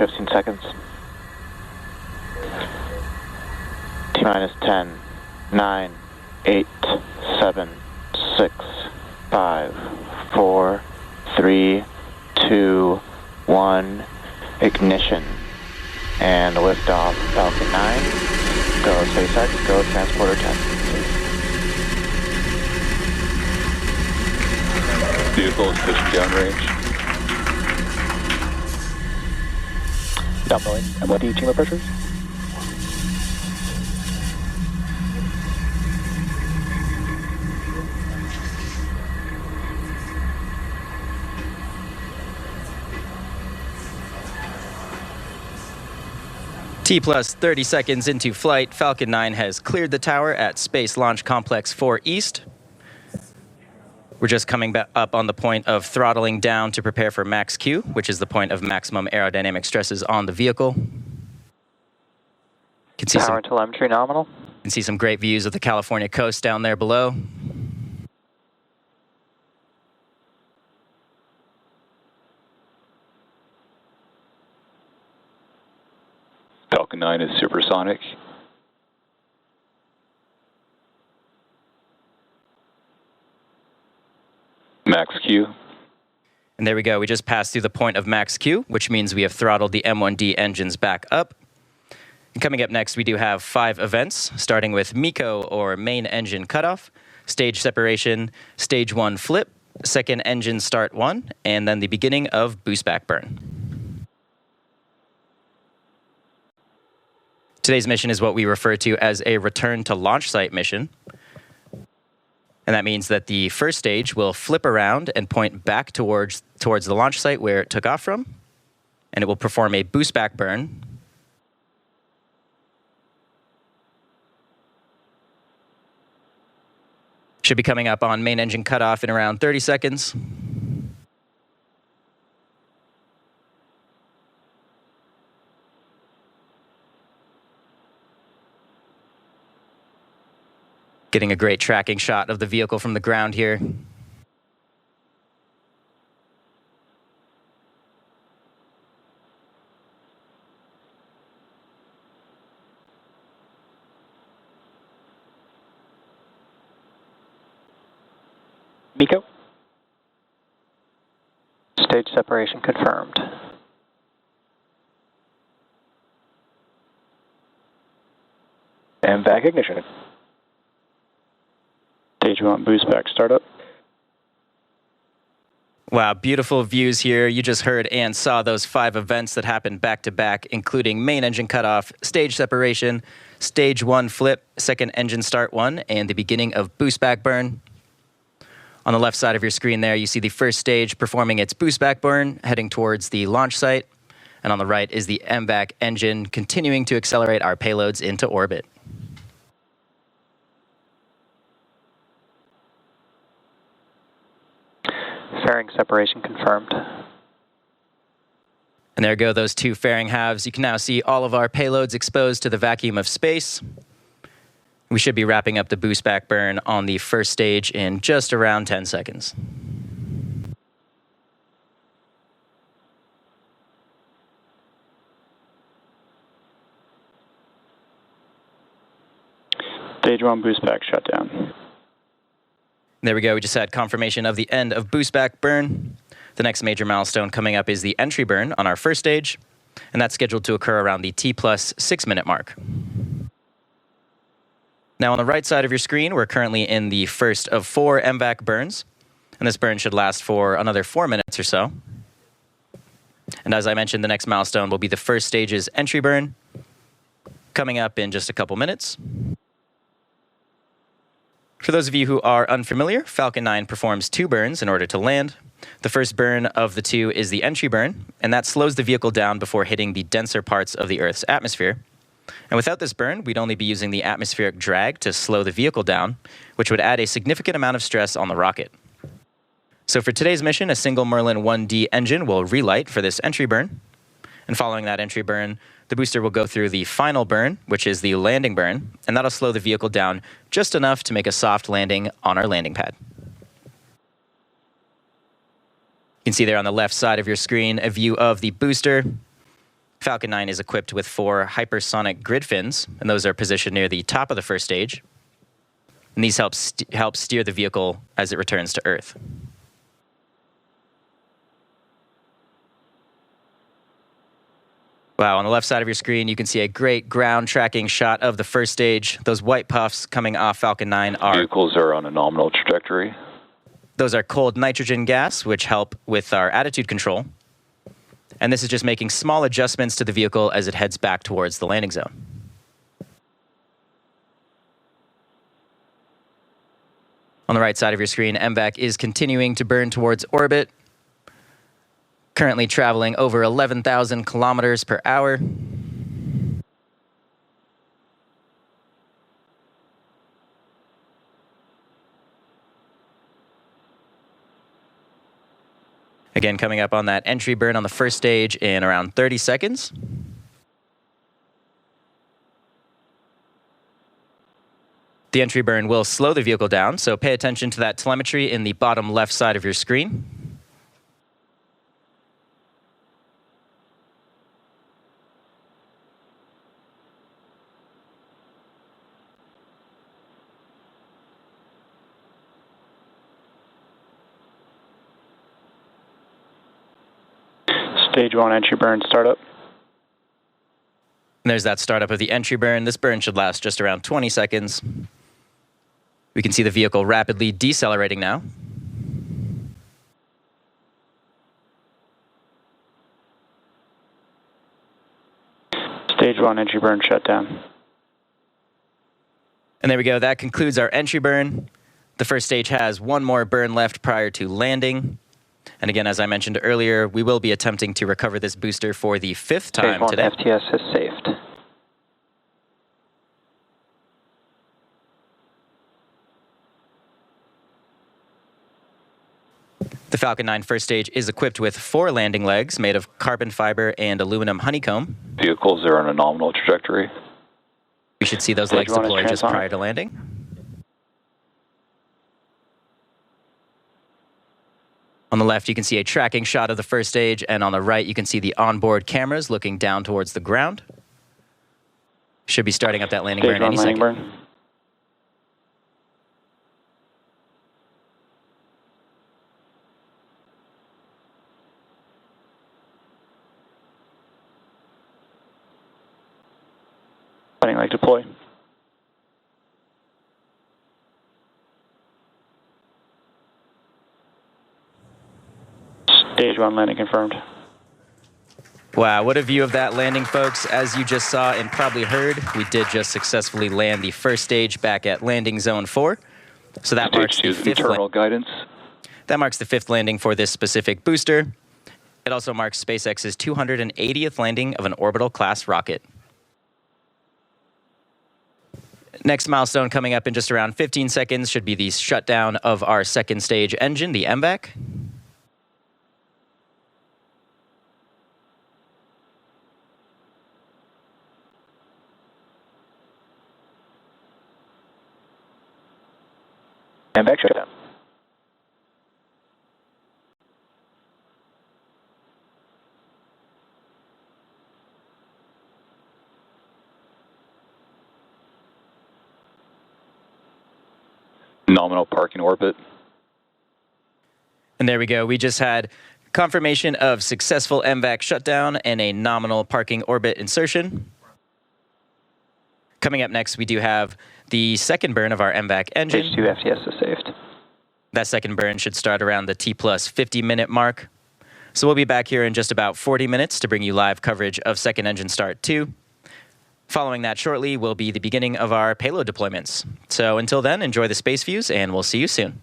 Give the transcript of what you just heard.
15 seconds. T-minus 10, 9, 8, 7, 6, 5, 4, 3, 2, 1, ignition. And liftoff, Falcon 9. Go SpaceX, go Transporter 10. Vehicle is pushing downrange. Downloading MOD chamber pressures. T plus 30 seconds into flight, Falcon 9 has cleared the tower at Space Launch Complex 4 East. We're just coming back up on the point of throttling down to prepare for max Q, which is the point of maximum aerodynamic stresses on the vehicle. Power and telemetry nominal. You can see some great views of the California coast down there below. Falcon 9 is supersonic. Max Q. And there we go. We just passed through the point of max Q, which means we have throttled the M1D engines back up. And coming up next, we do have 5 events, starting with MECO, or main engine cutoff, stage separation, stage 1 flip, second engine start 1, and then the beginning of boost back burn. Today's mission is what we refer to as a return to launch site mission. And that means that the first stage will flip around and point back towards the launch site where it took off from, and it will perform a boost back burn. Should be coming up on main engine cutoff in around 30 seconds. Getting a great tracking shot of the vehicle from the ground here. MECO. Stage separation confirmed. And back ignition. Stage 1 boost back startup. Wow, beautiful views here. You just heard and saw those 5 events that happened back to back, including main engine cutoff, stage separation, stage 1 flip, second engine start 1, and the beginning of boost back burn. On the left side of your screen there, you see the first stage performing its boost back burn, heading towards the launch site. And on the right is the MVAC engine continuing to accelerate our payloads into orbit. Fairing separation confirmed. And there go those 2 fairing halves. You can now see all of our payloads exposed to the vacuum of space. We should be wrapping up the boost back burn on the first stage in just around 10 seconds. Stage 1 boost back shutdown. There we go. We just had confirmation of the end of boost back burn. The next major milestone coming up is the entry burn on our first stage, and that's scheduled to occur around the T plus 6 minute mark. Now on the right side of your screen, we're currently in the first of 4 MVAC burns, and this burn should last for another 4 minutes or so. And as I mentioned, the next milestone will be the first stage's entry burn, coming up in just a couple minutes. For those of you who are unfamiliar, Falcon 9 performs 2 burns in order to land. The first burn of the 2 is the entry burn, and that slows the vehicle down before hitting the denser parts of the Earth's atmosphere. And without this burn, we'd only be using the atmospheric drag to slow the vehicle down, which would add a significant amount of stress on the rocket. So for today's mission, a single Merlin 1D engine will relight for this entry burn. And following that entry burn, the booster will go through the final burn, which is the landing burn, and that'll slow the vehicle down just enough to make a soft landing on our landing pad. You can see there on the left side of your screen a view of the booster. Falcon 9 is equipped with 4 hypersonic grid fins, and those are positioned near the top of the first stage. And these help steer the vehicle as it returns to Earth. Wow, on the left side of your screen, you can see a great ground tracking shot of the first stage. Those white puffs coming off Falcon 9 are... Vehicles are on a nominal trajectory. Those are cold nitrogen gas, which help with our attitude control. And this is just making small adjustments to the vehicle as it heads back towards the landing zone. On the right side of your screen, MVAC is continuing to burn towards orbit, currently traveling over 11,000 kilometers per hour. Again, coming up on that entry burn on the first stage in around 30 seconds. The entry burn will slow the vehicle down, so pay attention to that telemetry in the bottom left side of your screen. Stage 1 entry burn startup. And there's that startup of the entry burn. This burn should last just around 20 seconds. We can see the vehicle rapidly decelerating now. Stage 1 entry burn shut down. And there we go. That concludes our entry burn. The first stage has one more burn left prior to landing. And again, as I mentioned earlier, we will be attempting to recover this booster for the 5th time today. Stage 1 FTS has saved. The Falcon 9 first stage is equipped with 4 landing legs made of carbon fiber and aluminum honeycomb. Vehicles are on a nominal trajectory. We should see those legs deployed just prior to landing. On the left, you can see a tracking shot of the first stage, and on the right, you can see the onboard cameras looking down towards the ground. Should be starting up that landing burn any second. Burn. Landing leg deploy. Stage 1 landing confirmed. Wow, what a view of that landing, folks. As you just saw and probably heard, we did just successfully land the first stage back at landing zone 4. So that marks the 5th terminal guidance. That marks the 5th landing for this specific booster. It also marks SpaceX's 280th landing of an orbital class rocket. Next milestone coming up in just around 15 seconds should be the shutdown of our second stage engine, the MVAC. MVAC shutdown. Nominal parking orbit. And there we go. We just had confirmation of successful MVAC shutdown and a nominal parking orbit insertion. Coming up next, we do have the second burn of our MVAC engine. Stage 2 FTS is saved. That second burn should start around the T plus 50-minute mark. So we'll be back here in just about 40 minutes to bring you live coverage of second engine start 2. Following that shortly will be the beginning of our payload deployments. So until then, enjoy the space views, and we'll see you soon.